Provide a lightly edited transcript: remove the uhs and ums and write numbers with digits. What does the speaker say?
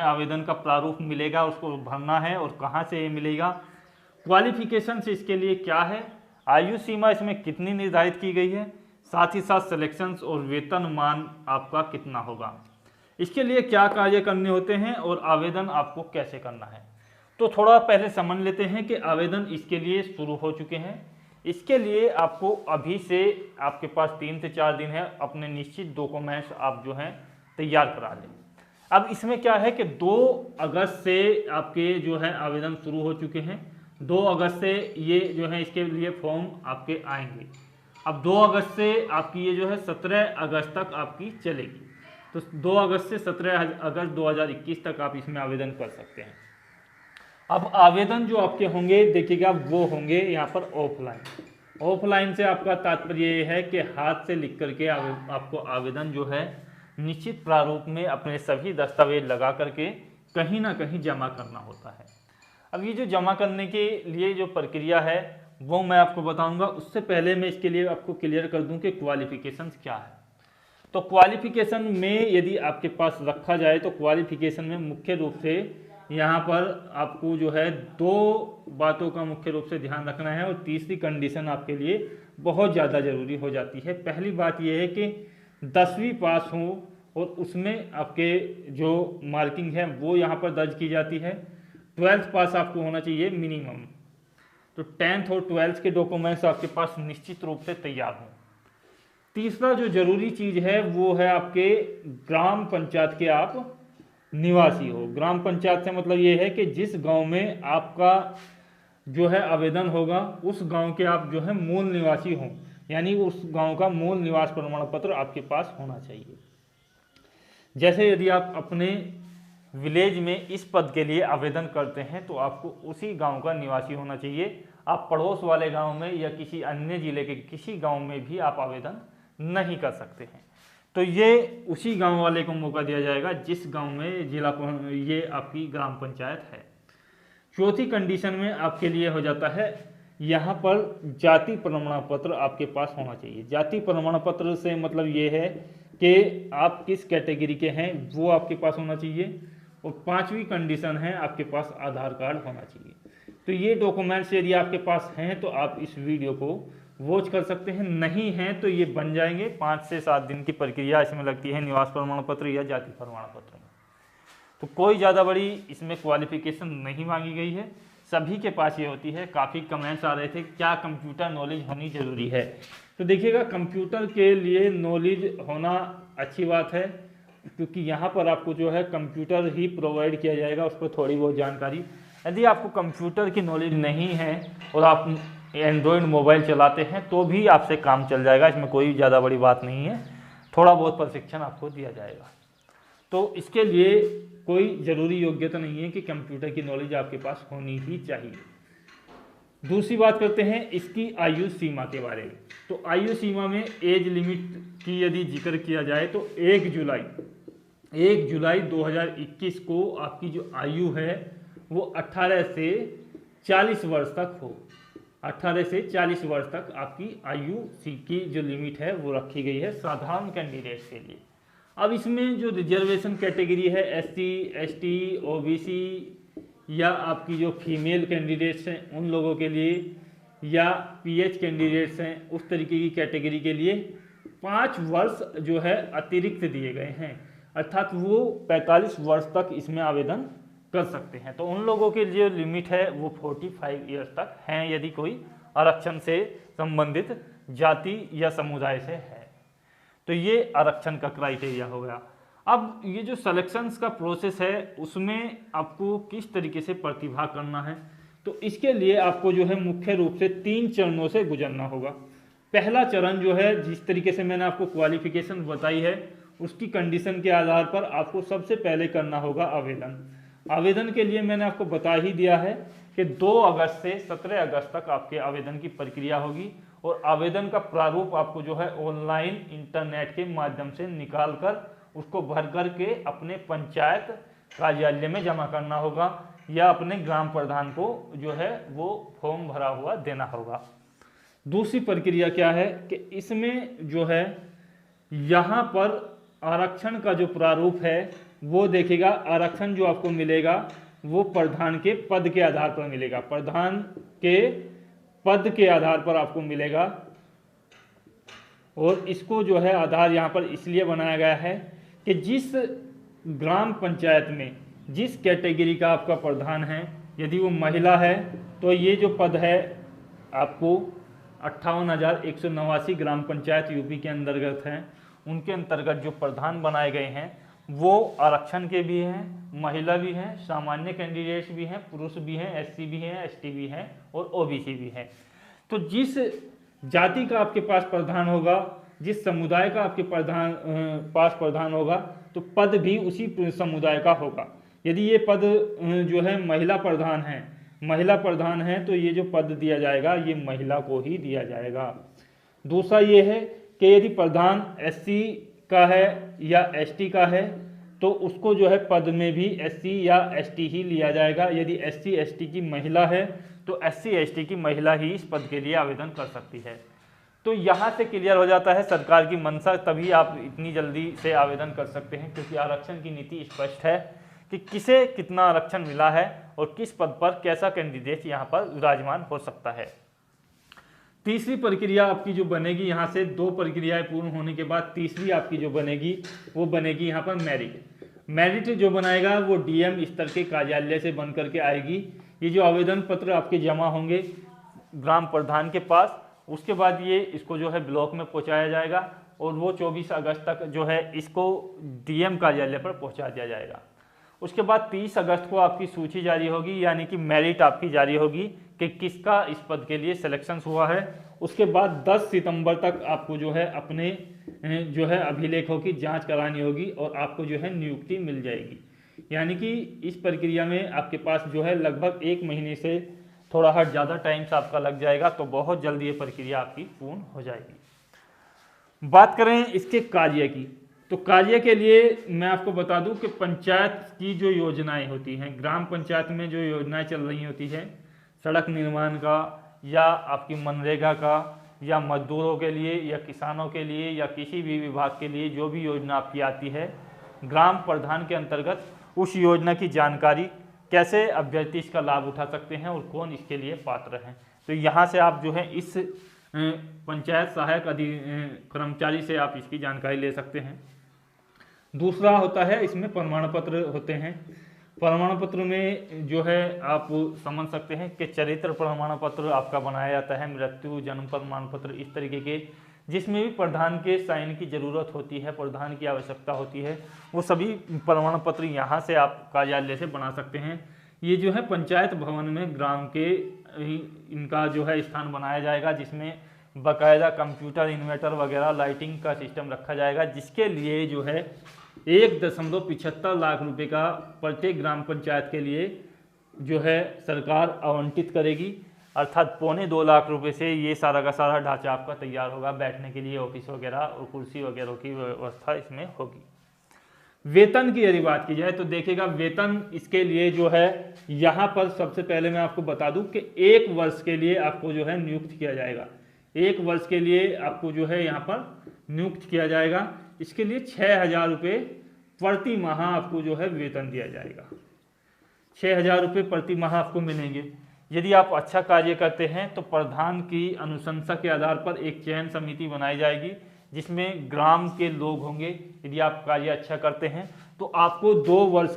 आवेदन का प्रारूप मिलेगा, उसको भरना है और कहाँ से ये मिलेगा। क्वालिफिकेशंस इसके लिए क्या है, आयु सीमा इसमें कितनी निर्धारित की गई है, साथ ही साथ सिलेक्शंस और वेतनमान आपका कितना होगा, इसके लिए क्या कार्य करने होते हैं और आवेदन आपको कैसे करना है। तो थोड़ा पहले समझ लेते हैं कि आवेदन इसके लिए शुरू हो चुके हैं। इसके लिए आपको अभी से आपके पास 3 से 4 दिन है, अपने निश्चित डॉक्यूमेंट्स आप जो हैं तैयार करा लें। अब इसमें क्या है कि 2 अगस्त से आपके जो है आवेदन शुरू हो चुके हैं। 2 अगस्त से ये जो है इसके लिए फॉर्म आपके आएंगे। अब 2 अगस्त से आपकी ये जो है 17 अगस्त तक आपकी चलेगी। तो 2 अगस्त से 17 अगस्त 2021 तक आप इसमें आवेदन कर सकते हैं। अब आवेदन जो आपके होंगे देखिएगा वो होंगे यहाँ पर ऑफलाइन। ऑफलाइन से आपका तात्पर्य ये है कि हाथ से लिख करके आपको आवेदन जो है निश्चित प्रारूप में अपने सभी दस्तावेज लगा करके कहीं ना कहीं जमा करना होता है। अब ये जो जमा करने के लिए जो प्रक्रिया है वो मैं आपको बताऊंगा, उससे पहले मैं इसके लिए आपको क्लियर कर दूं कि क्वालिफिकेशंस क्या है। तो क्वालिफिकेशन में यदि आपके पास रखा जाए तो क्वालिफिकेशन में मुख्य रूप से यहाँ पर आपको जो है 2 बातों का मुख्य रूप से ध्यान रखना है, और तीसरी कंडीशन आपके लिए बहुत ज़्यादा ज़रूरी हो जाती है। पहली बात यह है कि 10वीं पास हो और उसमें आपके जो मार्किंग है वो यहाँ पर दर्ज की जाती है। 12th पास आपको होना चाहिए मिनिमम। तो 10th और 12th के डॉक्यूमेंट्स आपके पास निश्चित रूप से तैयार हों। तीसरा जो जरूरी चीज है वो है आपके ग्राम पंचायत के आप निवासी हो। ग्राम पंचायत से मतलब ये है कि जिस गांव में आपका जो है आवेदन होगा उस गांव के आप जो है मूल निवासी हों, यानी उस गांव का मूल निवास प्रमाण पत्र आपके पास होना चाहिए। जैसे यदि आप अपने विलेज में इस पद के लिए आवेदन करते हैं तो आपको उसी गांव का निवासी होना चाहिए। आप पड़ोस वाले गांव में या किसी अन्य जिले के किसी गांव में भी आप आवेदन नहीं कर सकते हैं। तो ये उसी गांव वाले को मौका दिया जाएगा जिस गांव में ये आपकी ग्राम पंचायत है। चौथी कंडीशन में आपके लिए हो जाता है यहाँ पर जाति प्रमाण पत्र आपके पास होना चाहिए। जाति प्रमाण पत्र से मतलब ये है कि आप किस कैटेगरी के हैं वो आपके पास होना चाहिए। और 5वीं कंडीशन है आपके पास आधार कार्ड होना चाहिए। तो ये डॉक्यूमेंट्स यदि आपके पास हैं तो आप इस वीडियो को वॉच कर सकते हैं, नहीं हैं तो ये बन जाएंगे। 5 से 7 दिन की प्रक्रिया इसमें लगती है निवास प्रमाण पत्र या जाति प्रमाण पत्र में। तो कोई ज़्यादा बड़ी इसमें क्वालिफिकेशन नहीं मांगी गई है, सभी के पास ये होती है। काफ़ी कमेंट्स आ रहे थे क्या कंप्यूटर नॉलेज होनी जरूरी है। तो देखिएगा कंप्यूटर के लिए नॉलेज होना अच्छी बात है, क्योंकि यहाँ पर आपको जो है कंप्यूटर ही प्रोवाइड किया जाएगा, उस पर थोड़ी बहुत जानकारी। यदि आपको कंप्यूटर की नॉलेज नहीं है और आप एंड्रॉयड मोबाइल चलाते हैं तो भी आपसे काम चल जाएगा, इसमें कोई ज़्यादा बड़ी बात नहीं है। थोड़ा बहुत प्रशिक्षण आपको दिया जाएगा। तो इसके लिए कोई ज़रूरी योग्यता नहीं है कि कंप्यूटर की नॉलेज आपके पास होनी ही चाहिए। दूसरी बात करते हैं इसकी आयु सीमा के बारे में। तो आयु सीमा में एज लिमिट की यदि जिक्र किया जाए तो 1 जुलाई 2021 को आपकी जो आयु है वो 18 से 40 वर्ष तक हो। 18 से 40 वर्ष तक आपकी आयु की जो लिमिट है वो रखी गई है साधारण कैंडिडेट्स के लिए। अब इसमें जो रिजर्वेशन कैटेगरी है SC, ST, OBC या आपकी जो फीमेल कैंडिडेट्स हैं उन लोगों के लिए, या PH कैंडिडेट्स हैं उस तरीके की कैटेगरी के लिए 5 वर्ष जो है अतिरिक्त दिए गए हैं, अर्थात वो 45 वर्ष तक इसमें आवेदन कर सकते हैं। तो उन लोगों के लिए लिमिट है वो 45 ईयर्स तक हैं यदि कोई आरक्षण से संबंधित जाति या समुदाय से है। तो ये आरक्षण का क्राइटेरिया हो गया। अब ये जो सिलेक्शंस का प्रोसेस है उसमें आपको किस तरीके से प्रतिभाग करना है, तो इसके लिए आपको जो है मुख्य रूप से 3 चरणों से गुजरना होगा। पहला चरण जो है, जिस तरीके से मैंने आपको क्वालिफिकेशन बताई है उसकी कंडीशन के आधार पर आपको सबसे पहले करना होगा आवेदन। आवेदन के लिए मैंने आपको बता ही दिया है कि 2 अगस्त से 17 अगस्त तक आपके आवेदन की प्रक्रिया होगी, और आवेदन का प्रारूप आपको जो है ऑनलाइन इंटरनेट के माध्यम से निकाल कर उसको भर कर के अपने पंचायत कार्यालय में जमा करना होगा, या अपने ग्राम प्रधान को जो है वो फॉर्म भरा हुआ देना होगा। दूसरी प्रक्रिया क्या है कि इसमें जो है यहाँ पर आरक्षण का जो प्रारूप है वो देखिएगा आरक्षण जो आपको मिलेगा वो प्रधान के पद के आधार पर मिलेगा, प्रधान के पद के आधार पर आपको मिलेगा। और इसको जो है आधार यहाँ पर इसलिए बनाया गया है कि जिस ग्राम पंचायत में जिस कैटेगरी का आपका प्रधान है, यदि वो महिला है तो ये जो पद है आपको 58,189 ग्राम पंचायत यूपी के अंतर्गत हैं, उनके अंतर्गत जो प्रधान बनाए गए हैं वो आरक्षण के भी हैं, महिला भी हैं, सामान्य कैंडिडेट्स भी हैं, पुरुष भी हैं, एससी भी हैं, एसटी भी हैं और ओबीसी भी हैं। तो जिस जाति का आपके पास प्रधान होगा, जिस समुदाय का आपके पास प्रधान होगा, तो पद भी उसी समुदाय का होगा। यदि ये पद जो है महिला प्रधान है तो ये जो पद दिया जाएगा ये महिला को ही दिया जाएगा। दूसरा ये है कि यदि प्रधान एससी का है या एसटी का है तो उसको जो है पद में भी एससी या एसटी ही लिया जाएगा। यदि एससी एसटी की महिला है तो एससी एसटी की महिला ही इस पद के लिए आवेदन कर सकती है। तो यहाँ से क्लियर हो जाता है सरकार की मंशा, तभी आप इतनी जल्दी से आवेदन कर सकते हैं क्योंकि आरक्षण की नीति स्पष्ट है कि किसे कितना आरक्षण मिला है और किस पद पर कैसा कैंडिडेट यहाँ पर विराजमान हो सकता है। तीसरी प्रक्रिया आपकी जो बनेगी, यहाँ से 2 प्रक्रियाएं पूर्ण होने के बाद तीसरी आपकी जो बनेगी वो बनेगी यहाँ पर मेरिट जो बनाएगा वो डीएम स्तर के कार्यालय से बन करके आएगी। ये जो आवेदन पत्र आपके जमा होंगे ग्राम प्रधान के पास, उसके बाद ये इसको जो है ब्लॉक में पहुँचाया जाएगा और वो 24 अगस्त तक जो है इसको डीएम कार्यालय पर पहुँचा दिया जाएगा। उसके बाद 30 अगस्त को आपकी सूची जारी होगी, यानी कि मेरिट आपकी जारी होगी कि किसका इस पद के लिए सिलेक्शन हुआ है। उसके बाद 10 सितंबर तक आपको जो है अपने जो है अभिलेखों की जांच करानी होगी और आपको जो है नियुक्ति मिल जाएगी। यानी कि इस प्रक्रिया में आपके पास जो है लगभग 1 महीने से थोड़ा हट ज़्यादा टाइम से आपका लग जाएगा, तो बहुत जल्दी ये प्रक्रिया आपकी पूर्ण हो जाएगी। बात करें इसके कार्य की, तो कार्य के लिए मैं आपको बता दूं कि पंचायत की जो योजनाएं होती हैं, ग्राम पंचायत में जो योजनाएं चल रही होती हैं, सड़क निर्माण का या आपकी मनरेगा का या मजदूरों के लिए या किसानों के लिए या किसी भी विभाग के लिए जो भी योजना आपकी आती है, ग्राम प्रधान के अंतर्गत उस योजना की जानकारी कैसे अभ्यर्थी इसका लाभ उठा सकते हैं और कौन इसके लिए पात्र हैं, तो यहाँ से आप जो है इस पंचायत सहायक कर्मचारी से आप इसकी जानकारी ले सकते हैं। दूसरा होता है इसमें प्रमाण पत्र होते हैं। प्रमाण पत्र में जो है आप समझ सकते हैं कि चरित्र प्रमाण पत्र आपका बनाया जाता है, मृत्यु, जन्म प्रमाण पत्र, इस तरीके के जिसमें भी प्रधान के साइन की ज़रूरत होती है, प्रधान की आवश्यकता होती है, वो सभी प्रमाण पत्र यहाँ से आप कार्यालय से बना सकते हैं। ये जो है पंचायत भवन में ग्राम के इनका जो है स्थान बनाया जाएगा, जिसमें बाकायदा कंप्यूटर, इन्वर्टर वगैरह लाइटिंग का सिस्टम रखा जाएगा, जिसके लिए जो है 1.75 लाख रुपए का प्रत्येक ग्राम पंचायत के लिए जो है सरकार आवंटित करेगी। अर्थात 2.25 लाख रुपए से ये सारा का सारा ढांचा आपका तैयार होगा, बैठने के लिए ऑफिस वगैरह और कुर्सी वगैरह की व्यवस्था इसमें होगी। वेतन की यदि बात की जाए तो देखिएगा वेतन इसके लिए जो है यहाँ पर सबसे पहले मैं आपको बता दूं कि 1 वर्ष के लिए आपको जो है नियुक्त किया जाएगा। 1 वर्ष के लिए आपको जो है यहाँ पर नियुक्त किया जाएगा। इसके लिए 6,000 रुपये प्रति माह आपको जो है वेतन दिया जाएगा। 6,000 रुपये प्रति माह आपको मिलेंगे। यदि आप अच्छा कार्य करते हैं तो प्रधान की अनुशंसा के आधार पर एक चयन समिति बनाई जाएगी, जिसमें ग्राम के लोग होंगे। यदि आप कार्य अच्छा करते हैं तो आपको 2 वर्ष